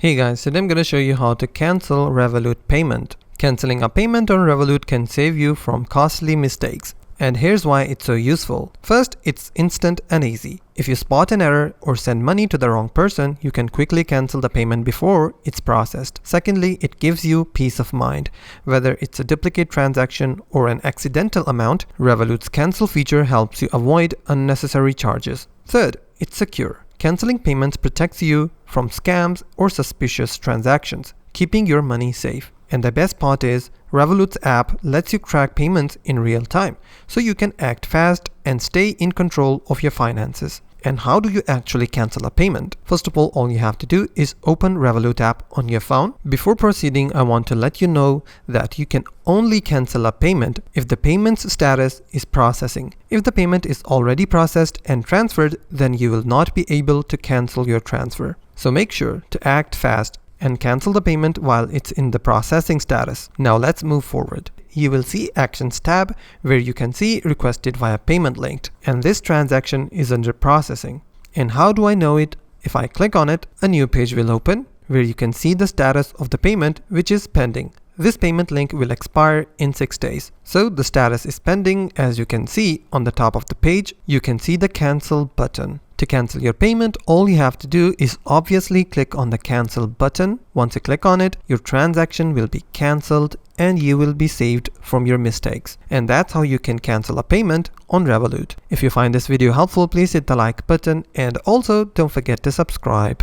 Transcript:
Hey guys, today I'm going to show you how to cancel Revolut payment. Canceling a payment on Revolut can save you from costly mistakes. And here's why it's so useful. First, it's instant and easy. If you spot an error or send money to the wrong person, you can quickly cancel the payment before it's processed. Secondly, it gives you peace of mind. Whether it's a duplicate transaction or an accidental amount, Revolut's cancel feature helps you avoid unnecessary charges. Third, it's secure. Canceling payments protects you from scams or suspicious transactions, keeping your money safe. And the best part is, Revolut's app lets you track payments in real time, so you can act fast and stay in control of your finances. And how do you actually cancel a payment? First of all you have to do is open Revolut app on your phone. Before proceeding, I want to let you know that you can only cancel a payment if the payment's status is processing. If the payment is already processed and transferred, then you will not be able to cancel your transfer. So make sure to act fast and cancel the payment while it's in the processing status. Now let's move forward. You will see Actions tab where you can see requested via payment link, and this transaction is under processing. And how do I know it? If I click on it, a new page will open where you can see the status of the payment, which is pending. This payment link will expire in 6 days. So the status is pending. As you can see on the top of the page, you can see the cancel button. To cancel your payment, all you have to do is obviously click on the cancel button. Once you click on it, your transaction will be cancelled and you will be saved from your mistakes. And that's how you can cancel a payment on Revolut. If you find this video helpful, please hit the like button and also don't forget to subscribe.